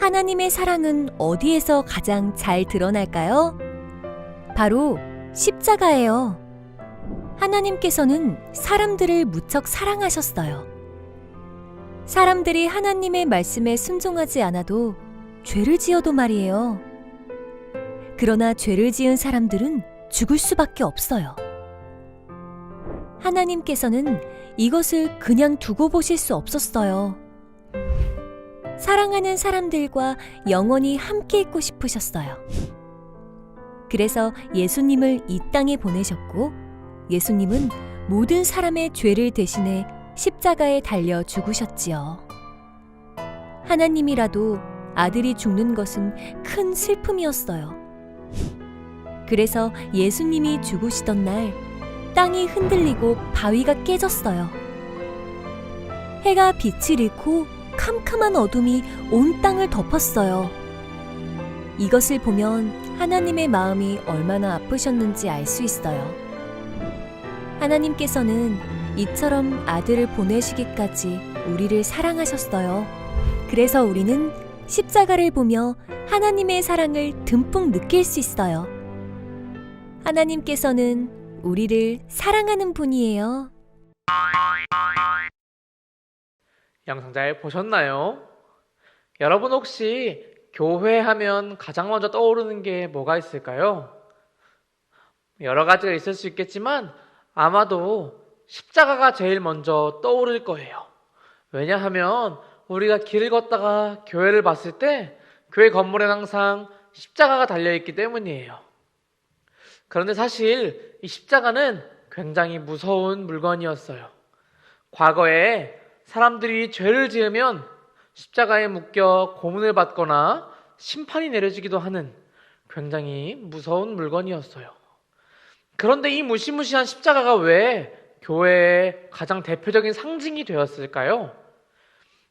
하나님의 사랑은 어디에서 가장 잘 드러날까요? 바로 십자가예요. 하나님께서는 사람들을 무척 사랑하셨어요. 사람들이 하나님의 말씀에 순종하지 않아도 죄를 지어도 말이에요. 그러나 죄를 지은 사람들은 죽을 수밖에 없어요. 하나님께서는 이것을 그냥 두고 보실 수 없었어요. 사랑하는 사람들과 영원히 함께 있고 싶으셨어요. 그래서 예수님을 이 땅에 보내셨고, 예수님은 모든 사람의 죄를 대신해 십자가에 달려 죽으셨지요. 하나님이라도 아들이 죽는 것은 큰 슬픔이었어요. 그래서 예수님이 죽으시던 날 땅이 흔들리고 바위가 깨졌어요. 해가 빛을 잃고 캄캄한 어둠이 온 땅을 덮었어요. 이것을 보면 하나님의 마음이 얼마나 아프셨는지 알 수 있어요. 하나님께서는 이처럼 아들을 보내시기까지 우리를 사랑하셨어요. 그래서 우리는 십자가를 보며 하나님의 사랑을 듬뿍 느낄 수 있어요. 하나님께서는 우리를 사랑하는 분이에요. 영상 잘 보셨나요? 여러분 혹시 교회 하면 가장 먼저 떠오르는 게 뭐가 있을까요? 여러 가지가 있을 수 있겠지만 아마도 십자가가 제일 먼저 떠오를 거예요. 왜냐하면 우리가 길을 걷다가 교회를 봤을 때 교회 건물엔 항상 십자가가 달려있기 때문이에요. 그런데 사실 이 십자가는 굉장히 무서운 물건이었어요. 과거에 사람들이 죄를 지으면 십자가에 묶여 고문을 받거나 심판이 내려지기도 하는 굉장히 무서운 물건이었어요. 그런데 이 무시무시한 십자가가 왜 교회의 가장 대표적인 상징이 되었을까요?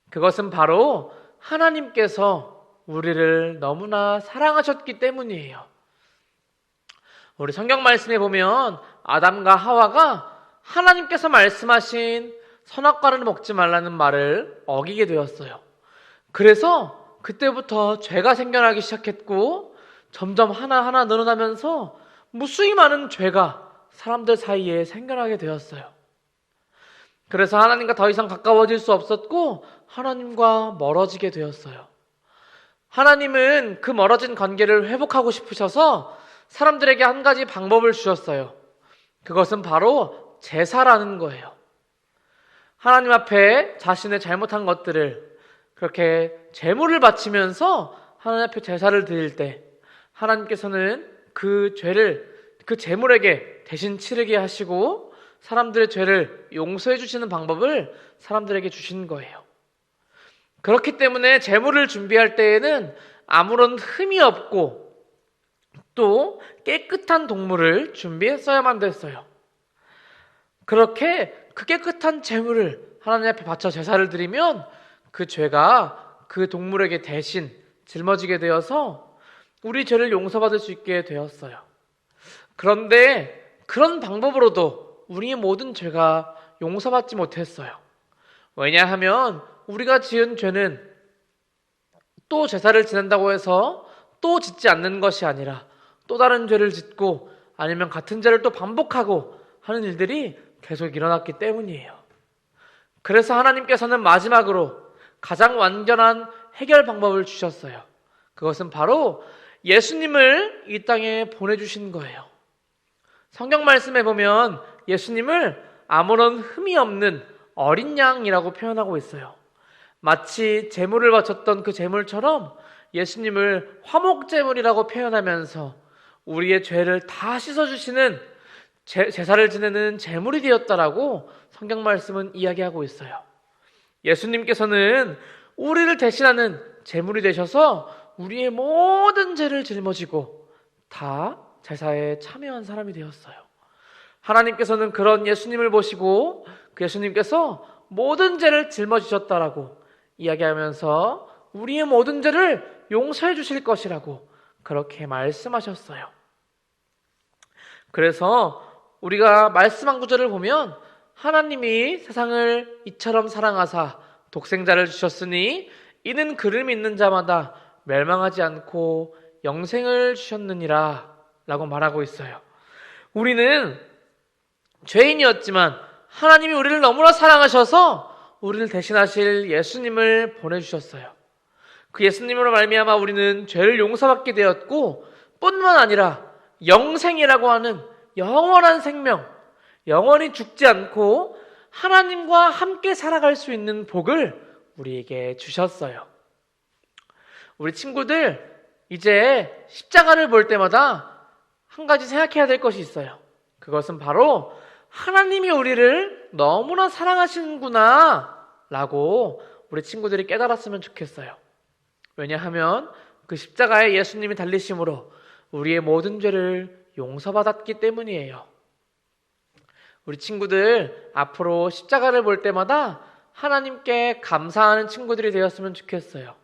그것은 바로 하나님께서 우리를 너무나 사랑하셨기 때문이에요. 우리 성경 말씀에 보면 아담과 하와가 하나님께서 말씀하신 선악과를 먹지 말라는 말을 어기게 되었어요. 그래서 그때부터 죄가 생겨나기 시작했고 점점 하나하나 늘어나면서 무수히 많은 죄가 사람들 사이에 생겨나게 되었어요. 그래서 하나님과 더 이상 가까워질 수 없었고 하나님과 멀어지게 되었어요. 하나님은 그 멀어진 관계를 회복하고 싶으셔서 사람들에게 한 가지 방법을 주셨어요. 그것은 바로 제사라는 거예요. 하나님 앞에 자신의 잘못한 것들을 그렇게 제물을 바치면서 하나님 앞에 제사를 드릴 때 하나님께서는 그 죄를 그 제물에게 대신 치르게 하시고 사람들의 죄를 용서해 주시는 방법을 사람들에게 주신 거예요. 그렇기 때문에 제물을 준비할 때에는 아무런 흠이 없고 또 깨끗한 동물을 준비했어야만 됐어요. 그렇게 그 깨끗한 제물을 하나님 앞에 바쳐 제사를 드리면 그 죄가 그 동물에게 대신 짊어지게 되어서 우리 죄를 용서받을 수 있게 되었어요. 그런데 그런 방법으로도 우리의 모든 죄가 용서받지 못했어요. 왜냐하면 우리가 지은 죄는 또 제사를 지낸다고 해서 또 짓지 않는 것이 아니라 또 다른 죄를 짓고 아니면 같은 죄를 또 반복하고 하는 일들이 계속 일어났기 때문이에요. 그래서 하나님께서는 마지막으로 가장 완전한 해결 방법을 주셨어요. 그것은 바로 예수님을 이 땅에 보내주신 거예요. 성경 말씀에 보면 예수님을 아무런 흠이 없는 어린 양이라고 표현하고 있어요. 마치 제물을 바쳤던 그 제물처럼 예수님을 화목제물이라고 표현하면서 우리의 죄를 다 씻어주시는 제사를 지내는 제물이 되었다라고 성경 말씀은 이야기하고 있어요. 예수님께서는 우리를 대신하는 제물이 되셔서 우리의 모든 죄를 짊어지고 다 제사에 참여한 사람이 되었어요. 하나님께서는 그런 예수님을 보시고 그 예수님께서 모든 죄를 짊어지셨다라고 이야기하면서 우리의 모든 죄를 용서해 주실 것이라고 그렇게 말씀하셨어요. 그래서 우리가 말씀한 구절을 보면 하나님이 세상을 이처럼 사랑하사 독생자를 주셨으니 이는 그를 믿는 자마다 멸망하지 않고 영생을 주셨느니라 라고 말하고 있어요. 우리는 죄인이었지만 하나님이 우리를 너무나 사랑하셔서 우리를 대신하실 예수님을 보내주셨어요. 그 예수님으로 말미암아 우리는 죄를 용서받게 되었고 뿐만 아니라 영생이라고 하는 영원한 생명, 영원히 죽지 않고 하나님과 함께 살아갈 수 있는 복을 우리에게 주셨어요. 우리 친구들, 이제 십자가를 볼 때마다 한 가지 생각해야 될 것이 있어요. 그것은 바로 하나님이 우리를 너무나 사랑하시는구나 라고 우리 친구들이 깨달았으면 좋겠어요. 왜냐하면 그 십자가에 예수님이 달리심으로 우리의 모든 죄를 용서받았기 때문이에요. 우리 친구들 앞으로 십자가를 볼 때마다 하나님께 감사하는 친구들이 되었으면 좋겠어요.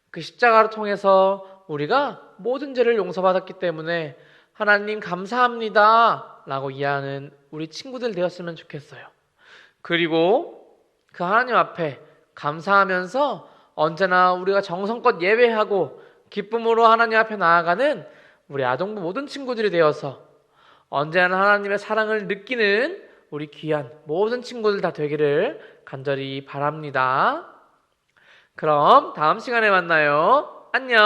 그 십자가를 통해서 우리가 모든 죄를 용서받았기 때문에 하나님 감사합니다 라고 이해하는 우리 친구들 되었으면 좋겠어요. 그리고 그 하나님 앞에 감사하면서 언제나 우리가 정성껏 예배하고 기쁨으로 하나님 앞에 나아가는 우리 아동부 모든 친구들이 되어서 언제나 하나님의 사랑을 느끼는 우리 귀한 모든 친구들 다 되기를 간절히 바랍니다. 그럼 다음 시간에 만나요. 안녕.